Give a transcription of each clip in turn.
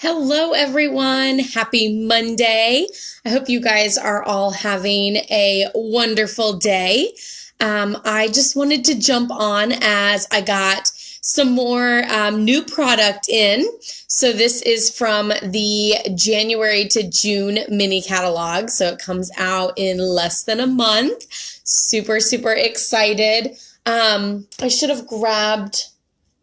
Hello, everyone. Happy Monday. I hope you guys are all having a wonderful day. I just wanted to jump on as I got some more new product in. So this is from the January to June mini catalog. So it comes out in less than a month. Super, super excited. I should have grabbed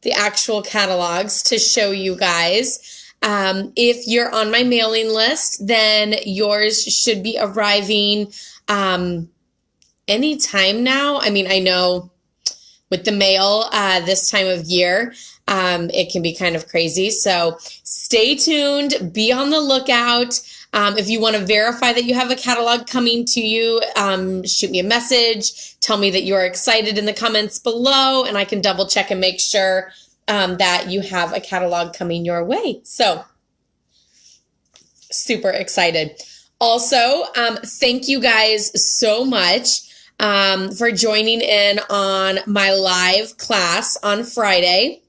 the actual catalogs to show you guys. If you're on my mailing list, then yours should be arriving anytime now. I mean, I know with the mail this time of year, it can be kind of crazy. So stay tuned, be on the lookout. If you want to verify that you have a catalog coming to you, shoot me a message. Tell me that you're excited in the comments below, and I can double check and make sure that you have a catalog coming your way. So super excited. Also, thank you guys so much for joining in on my live class on Friday.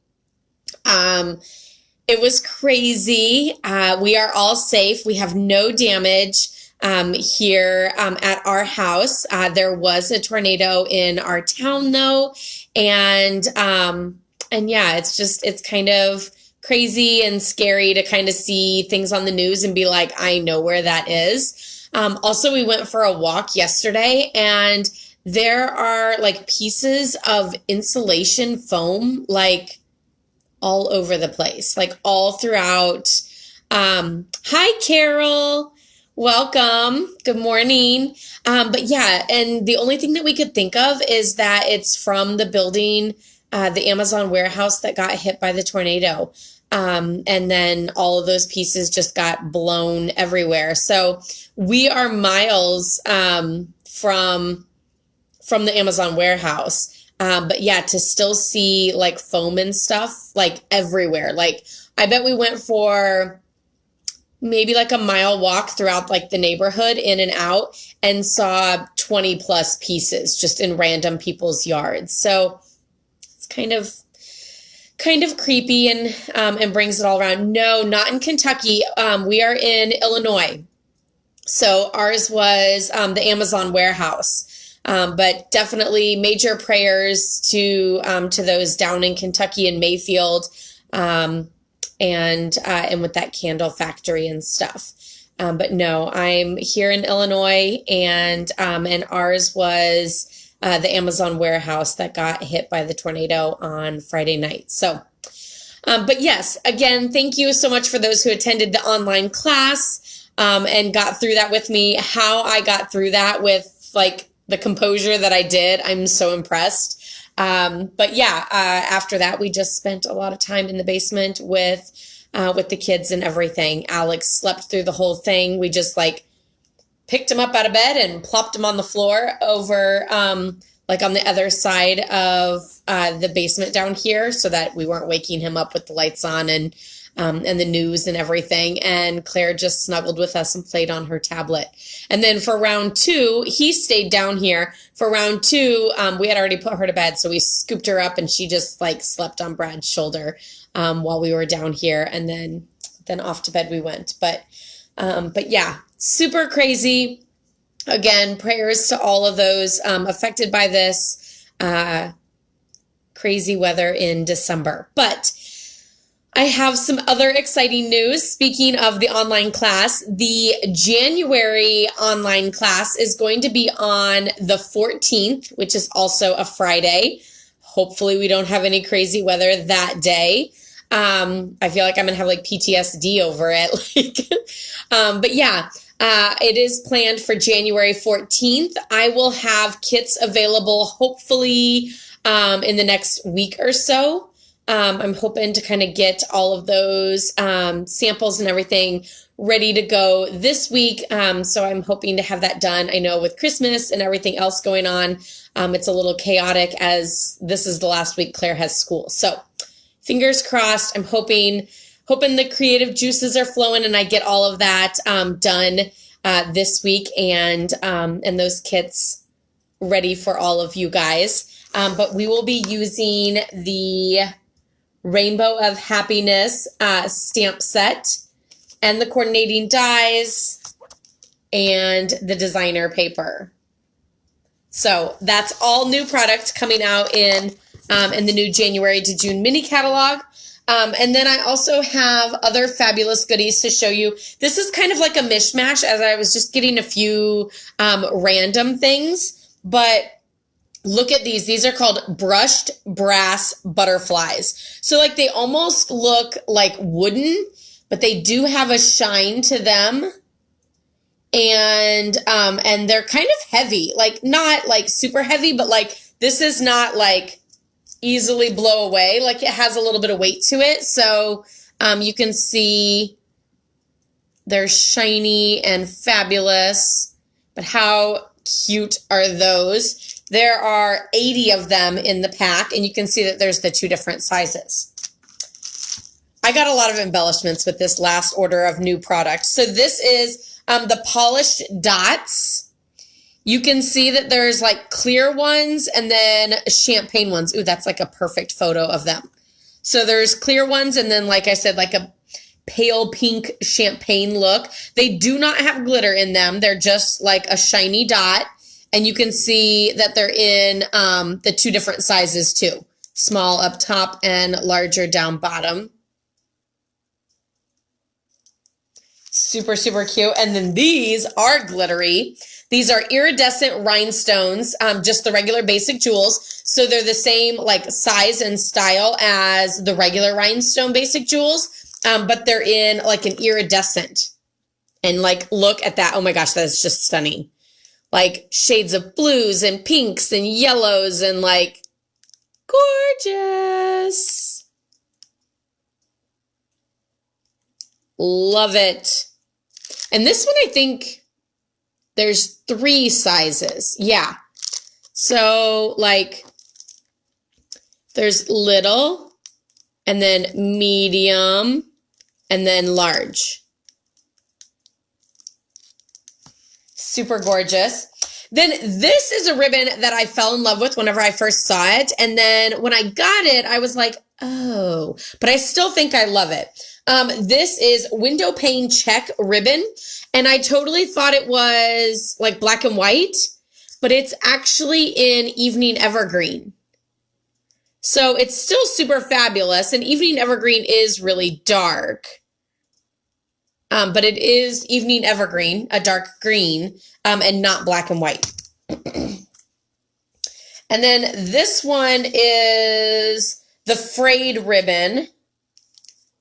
It was crazy. We are all safe. We have no damage here at our house. There was a tornado in our town though, and yeah, it's kind of crazy and scary to kind of see things on the news and be like, I know where that is. Also, we went for a walk yesterday, and there are like pieces of insulation foam like all over the place, like all throughout. Hi, Carol. Welcome. Good morning. But yeah, and the only thing that we could think of is that it's from the building, the Amazon warehouse that got hit by the tornado. And then all of those pieces just got blown everywhere. So we are miles from the Amazon warehouse. But yeah, to still see like foam and stuff like everywhere. Like I bet we went for maybe like a mile walk throughout like the neighborhood in and out and saw 20 plus pieces just in random people's yards. So it's kind of creepy and brings it all around. No, not in Kentucky. We are in Illinois. So ours was the Amazon warehouse. But definitely major prayers to those down in Kentucky and Mayfield, and with that candle factory and stuff. But no, I'm here in Illinois, and ours was the Amazon warehouse that got hit by the tornado on Friday night. So, but yes, again, thank you so much for those who attended the online class and got through that with me. How I got through that with like the composure that I did, I'm so impressed. But yeah, after that, we just spent a lot of time in the basement with the kids and everything. Alex slept through the whole thing. We just like picked him up out of bed and plopped him on the floor over, like on the other side of the basement down here, so that we weren't waking him up with the lights on and the news and everything. And Claire just snuggled with us and played on her tablet. And then for round two, he stayed down here. For round two, we had already put her to bed, so we scooped her up and she just like slept on Brad's shoulder while we were down here. And then off to bed we went. But yeah, super crazy. Again, prayers to all of those affected by this crazy weather in December. But I have some other exciting news. Speaking of the online class, the January online class is going to be on the 14th, which is also a Friday. Hopefully we don't have any crazy weather that day. I feel like I'm going to have like PTSD over it. But yeah, it is planned for January 14th. I will have kits available hopefully in the next week or so. I'm hoping to kind of get all of those samples and everything ready to go this week. So I'm hoping to have that done. I know with Christmas and everything else going on, it's a little chaotic as this is the last week Claire has school. So fingers crossed. I'm hoping the creative juices are flowing and I get all of that done this week and those kits ready for all of you guys. But we will be using the Rainbow of Happiness stamp set and the coordinating dies and the designer paper. So that's all new product coming out in the new January to June mini catalog. And then I also have other fabulous goodies to show you. This is kind of like a mishmash, as I was just getting a few random things, but look at these. These are called brushed brass butterflies. So like they almost look like wooden, but they do have a shine to them. And they're kind of heavy, like not like super heavy, but like this is not like easily blow away. Like it has a little bit of weight to it. So you can see they're shiny and fabulous, but how cute are those? There are 80 of them in the pack, and you can see that there's the 2 different sizes. I got a lot of embellishments with this last order of new product. So this is the polished dots. You can see that there's like clear ones and then champagne ones. Ooh, that's like a perfect photo of them. So there's clear ones and then, like I said, like a pale pink champagne look. They do not have glitter in them. They're just like a shiny dot. And you can see that they're in the 2 different sizes too. Small up top and larger down bottom. Super, super cute. And then these are glittery. These are iridescent rhinestones, just the regular basic jewels. So they're the same like size and style as the regular rhinestone basic jewels, but they're in like an iridescent. And like, look at that. Oh my gosh, that is just stunning. Like shades of blues and pinks and yellows and like gorgeous. Love it. And this one, I think there's 3 sizes. Yeah. So like there's little and then medium and then large. Super gorgeous. Then this is a ribbon that I fell in love with whenever I first saw it. And then when I got it, I was like, oh, but I still think I love it. This is Windowpane Czech ribbon. And I totally thought it was like black and white, but it's actually in Evening Evergreen. So it's still super fabulous. And Evening Evergreen is really dark. But it is Evening Evergreen, a dark green, and not black and white. And then this one is the Frayed Ribbon,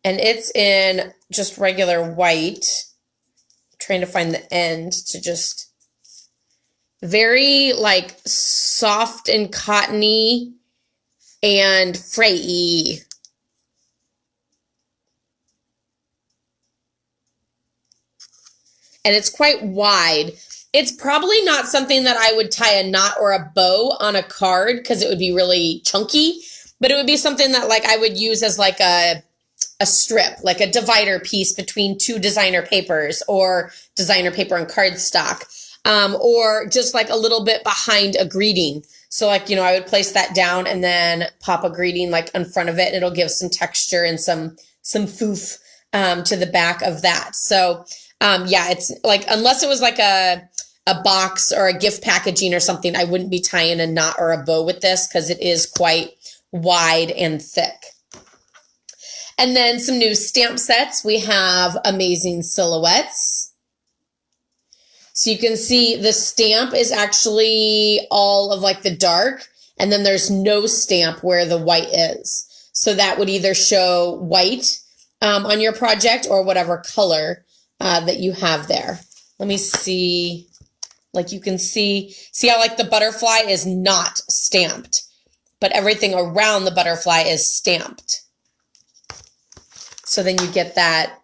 and it's in just regular white. I'm trying to find the end to just very like soft and cottony and frayy. And it's quite wide. It's probably not something that I would tie a knot or a bow on a card because it would be really chunky, but it would be something that like I would use as like a strip, like a divider piece between 2 designer papers or designer paper and cardstock, or just like a little bit behind a greeting. So like, you know, I would place that down and then pop a greeting like in front of it, and it'll give some texture and some foof to the back of that. So yeah, it's like, unless it was like a box or a gift packaging or something, I wouldn't be tying a knot or a bow with this because it is quite wide and thick. And then some new stamp sets. We have Amazing Silhouettes. So you can see the stamp is actually all of like the dark, and then there's no stamp where the white is. So that would either show white on your project or whatever color that you have there. Let me see, like you can see how like the butterfly is not stamped, but everything around the butterfly is stamped. So then you get that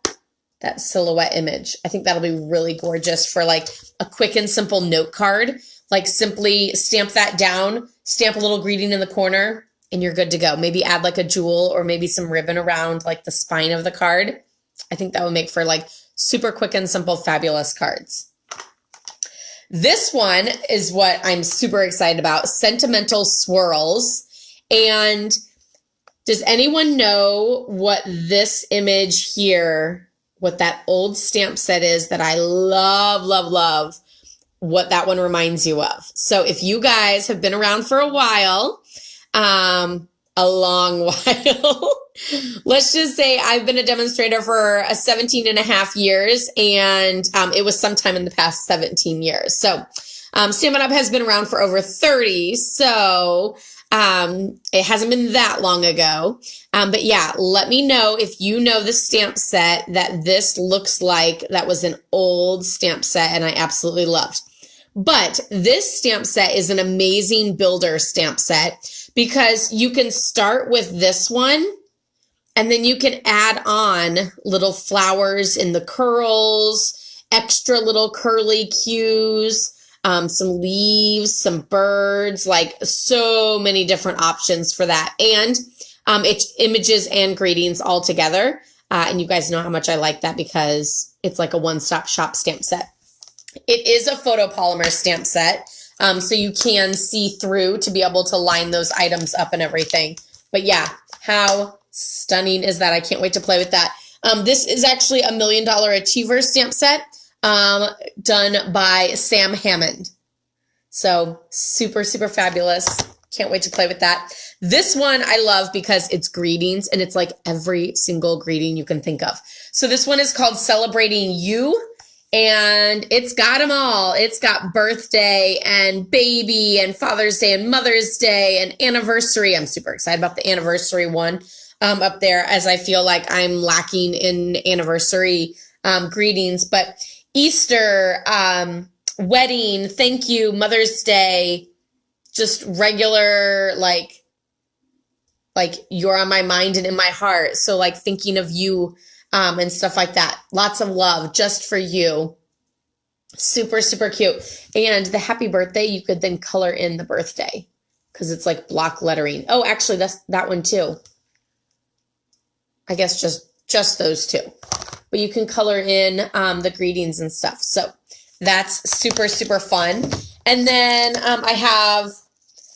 silhouette image. I think that'll be really gorgeous for like a quick and simple note card. Like simply stamp that down, stamp a little greeting in the corner, and you're good to go. Maybe add like a jewel or maybe some ribbon around like the spine of the card. I think that would make for like super quick and simple, fabulous cards. This one is what I'm super excited about, Sentimental Swirls. And does anyone know what this image here what that old stamp set is that I love, love, love, what that one reminds you of. So if you guys have been around for a while, a long while, let's just say I've been a demonstrator for 17 and a half years, and it was sometime in the past 17 years. So Stampin' Up! Has been around for over 30, so it hasn't been that long ago. But yeah, let me know if you know the stamp set that this looks like. That was an old stamp set and I absolutely loved. But this stamp set is an amazing builder stamp set because you can start with this one and then you can add on little flowers in the curls, extra little curly cues, some leaves, some birds, like so many different options for that. And it's images and greetings all together. And you guys know how much I like that because it's like a one-stop shop stamp set. It is a photopolymer stamp set, so you can see through to be able to line those items up and everything. But yeah, how stunning is that? I can't wait to play with that. This is actually a $1 Million Achiever stamp set done by Sam Hammond. So super, super fabulous. Can't wait to play with that. This one I love because it's greetings and it's like every single greeting you can think of. So this one is called Celebrating You. And it's got them all. It's got birthday and baby and Father's Day and Mother's Day and anniversary. I'm super excited about the anniversary one up there, as I feel like I'm lacking in anniversary greetings. But Easter, wedding, thank you, Mother's Day, just regular, like you're on my mind and in my heart. So like thinking of you and stuff like that. Lots of love just for you. Super, super cute. And the happy birthday, you could then color in the birthday because it's like block lettering. Oh, actually, that's that one too. I guess just those two. But you can color in the greetings and stuff. So that's super, super fun. And then I have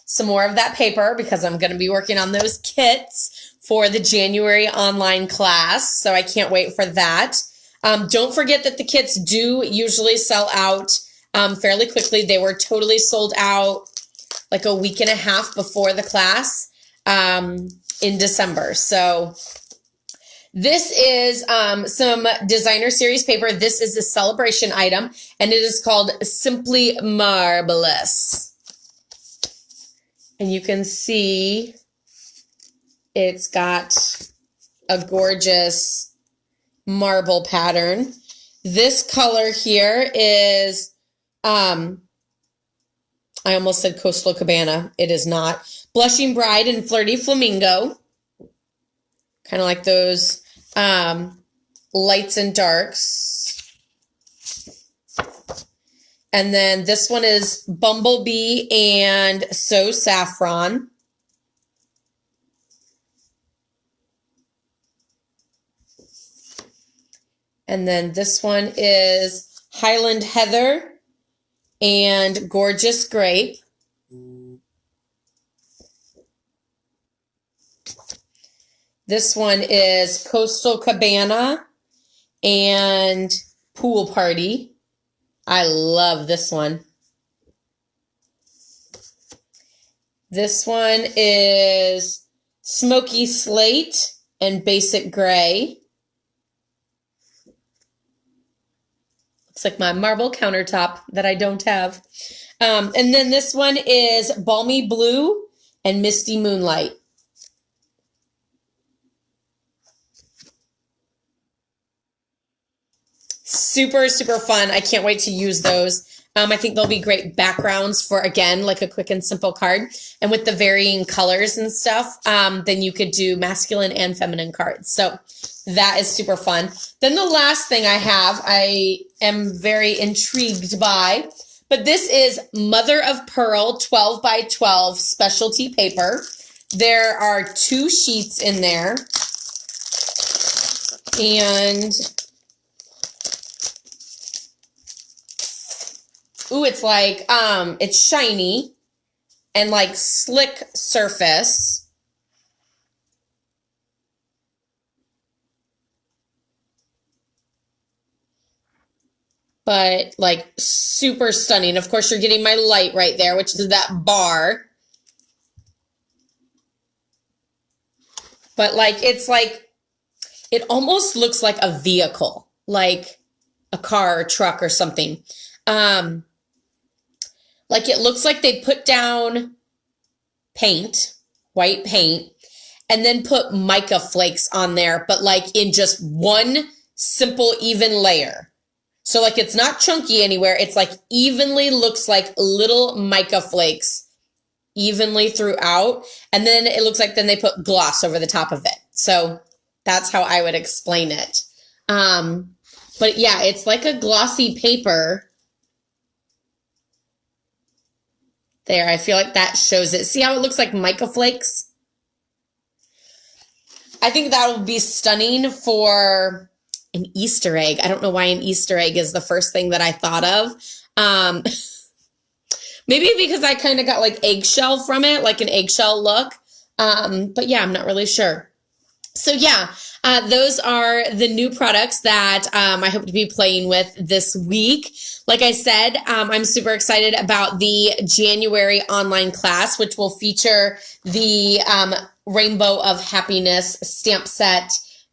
some more of that paper because I'm going to be working on those kits for the January online class. So I can't wait for that. Don't forget that the kits do usually sell out fairly quickly. They were totally sold out like a week and a half before the class in December. So this is some designer series paper. This is a celebration item and it is called Simply Marvelous. And you can see it's got a gorgeous marble pattern. This color here is, I almost said Coastal Cabana. It is not. Blushing Bride and Flirty Flamingo. Kind of like those lights and darks. And then this one is Bumblebee and So Saffron. And then this one is Highland Heather and Gorgeous Grape. This one is Coastal Cabana and Pool Party. I love this one. This one is Smoky Slate and Basic Gray. Looks like my marble countertop that I don't have. And then this one is Balmy Blue and Misty Moonlight. Super, super fun. I can't wait to use those. I think they'll be great backgrounds for, again, like a quick and simple card. And with the varying colors and stuff, then you could do masculine and feminine cards. So that is super fun. Then the last thing I have, I am very intrigued by, but this is Mother of Pearl 12 by 12 specialty paper. There are 2 sheets in there. And ooh, it's like, it's shiny and like slick surface. but like super stunning. Of course, you're getting my light right there, which is that bar. But like, it's like, it almost looks like a vehicle, like a car or truck or something. Like it looks like they put down paint, white paint, and then put mica flakes on there, but like in just one simple, even layer. So like it's not chunky anywhere. It's like evenly looks like little mica flakes evenly throughout. And then it looks like then they put gloss over the top of it. So that's how I would explain it. But yeah, it's like a glossy paper. There, I feel like that shows it. See how it looks like mica flakes? I think that will be stunning for an Easter egg. I don't know why an Easter egg is the first thing that I thought of. Maybe because I kind of got like eggshell from it, like an eggshell look. But yeah, I'm not really sure. So yeah, those are the new products that I hope to be playing with this week. Like I said, I'm super excited about the January online class, which will feature the Rainbow of Happiness stamp set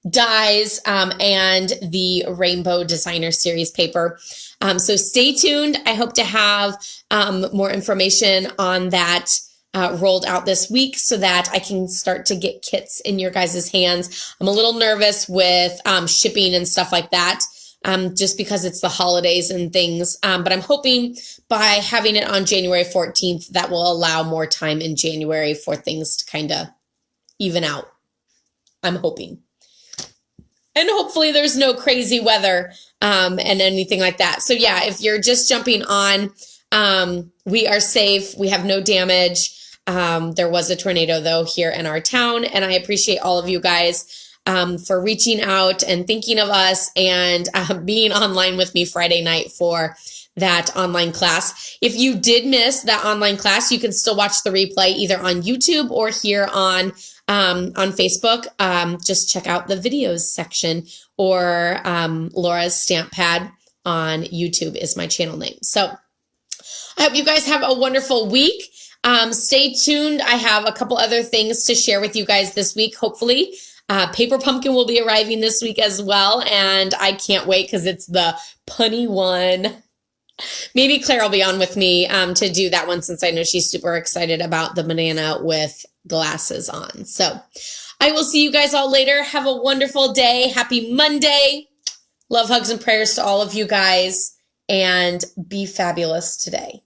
dies and the Rainbow Designer Series paper. So stay tuned. I hope to have more information on that rolled out this week so that I can start to get kits in your guys' hands. I'm a little nervous with shipping and stuff like that, just because it's the holidays and things. But I'm hoping by having it on January 14th, that will allow more time in January for things to kind of even out. I'm hoping. And hopefully there's no crazy weather and anything like that. So yeah, if you're just jumping on, we are safe. We have no damage. There was a tornado though here in our town, and I appreciate all of you guys for reaching out and thinking of us and being online with me Friday night for that online class. If you did miss that online class, you can still watch the replay either on YouTube or here on Facebook. Just check out the videos section, or Laura's Stamp Pad on YouTube is my channel name. So I hope you guys have a wonderful week. Stay tuned. I have a couple other things to share with you guys this week, hopefully. Paper Pumpkin will be arriving this week as well, and I can't wait because it's the punny one. Maybe Claire will be on with me to do that one, since I know she's super excited about the banana with glasses on. So I will see you guys all later. Have a wonderful day. Happy Monday. Love, hugs, and prayers to all of you guys, and be fabulous today.